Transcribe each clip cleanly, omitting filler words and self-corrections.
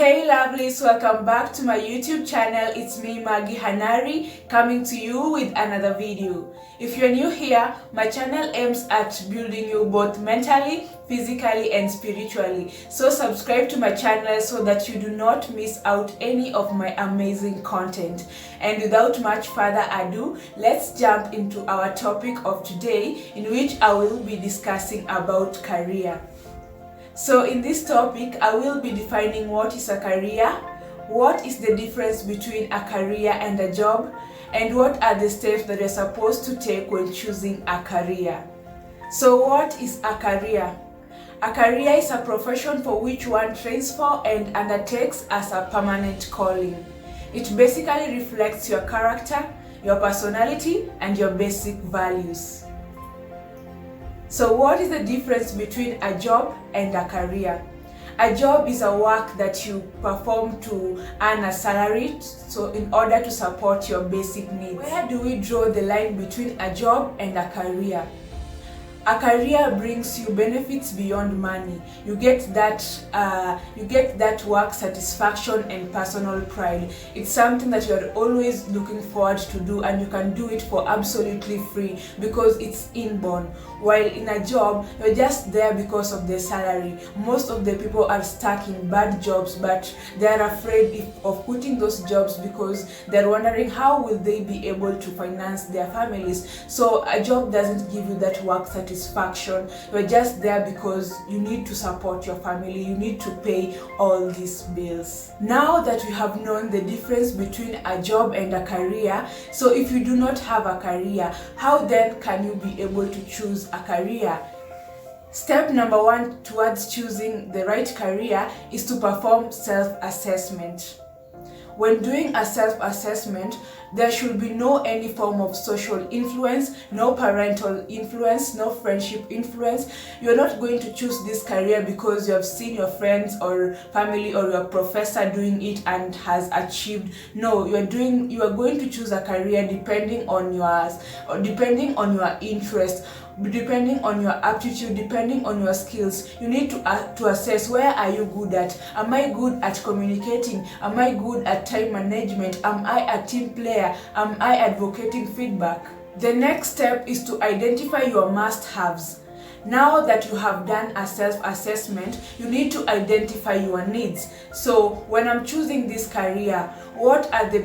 Hey lovelies, welcome back to my YouTube channel. It's me, Maggie Hanari, coming to you with another video. If you're new here, my channel aims at building you both mentally, physically and spiritually. So subscribe to my channel so that you do not miss out any of my amazing content. And without much further ado, let's jump into our topic of today, in which I will be discussing about career. So in this topic, I will be defining what is a career, what is the difference between a career and a job, and what are the steps that you're supposed to take when choosing a career. So what is a career? A career is a profession for which one trains for and undertakes as a permanent calling. It basically reflects your character, your personality, and your basic values. So what is the difference between a job and a career? A job is a work that you perform to earn a salary, so in order to support your basic needs. Where do we draw the line between a job and a career? A career brings you benefits beyond money. You get that work satisfaction and personal pride. It's something that you are always looking forward to do, and you can do it for absolutely free because it's inborn. While in a job, you're just there because of the salary. Most of the people are stuck in bad jobs, but they're afraid of quitting those jobs because they're wondering how will they be able to finance their families. So a job doesn't give you that work satisfaction. You're just there because you need to support your family, you need to pay all these bills. Now that we have known the difference between a job and a career, so if you do not have a career, how then can you be able to choose a career? Step number one towards choosing the right career is to perform self-assessment. When doing a self-assessment, there should be no any form of social influence, no parental influence, no friendship influence. You're not going to choose this career because you have seen your friends or family or your professor doing it and has achieved. No, you are going to choose a career depending on your interest, depending on your aptitude, depending on your skills. You need to assess, where are you good at? Am I good at communicating? Am I good at time management? Am I a team player? Am I advocating feedback? The next step is to identify your must-haves. Now that you have done a self-assessment, you need to identify your needs. So when I'm choosing this career, what are the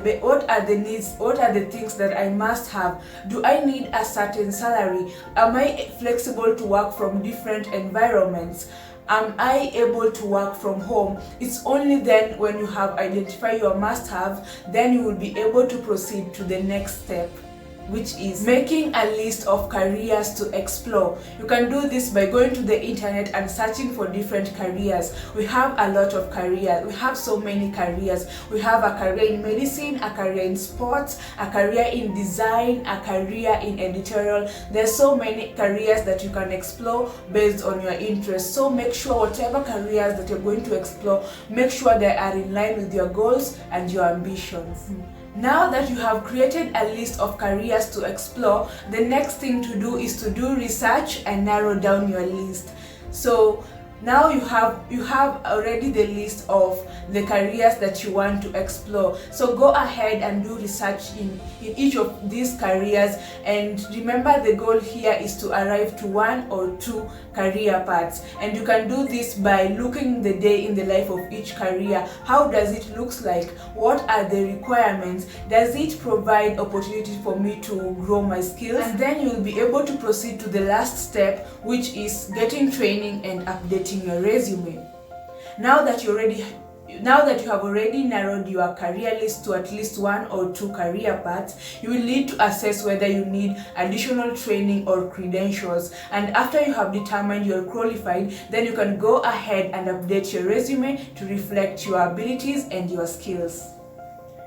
needs, what are the things that I must have? Do I need a certain salary? Am I flexible to work from different environments? Am I able to work from home? It's only then, when you have identified your must-have, then you will be able to proceed to the next step, which is making a list of careers to explore. You can do this by going to the internet and searching for different careers. We have a lot of careers. We have so many careers. We have a career in medicine, a career in sports, a career in design, a career in editorial. There's so many careers that you can explore based on your interests. So make sure whatever careers that you're going to explore, make sure they are in line with your goals and your ambitions. Now that you have created a list of careers to explore, the next thing to do is to do research and narrow down your list. So now you have already the list of the careers that you want to explore. So go ahead and do research in each of these careers, and remember the goal here is to arrive to one or two career paths. And you can do this by looking the day in the life of each career. How does it look like? What are the requirements? Does it provide opportunity for me to grow my skills? And then you'll be able to proceed to the last step, which is getting training and updating your resume. Now that you have already narrowed your career list to at least one or two career paths, you will need to assess whether you need additional training or credentials. And after you have determined you're qualified, then you can go ahead and update your resume to reflect your abilities and your skills.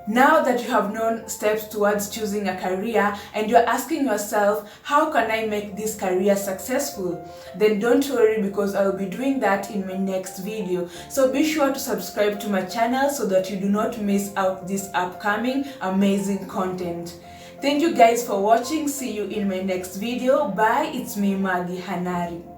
Now that you have known steps towards choosing a career and you're asking yourself, how can I make this career successful? Then don't worry, because I'll be doing that in my next video. So be sure to subscribe to my channel so that you do not miss out this upcoming amazing content. Thank you guys for watching. See you in my next video. Bye. It's me, Maggie Hanari.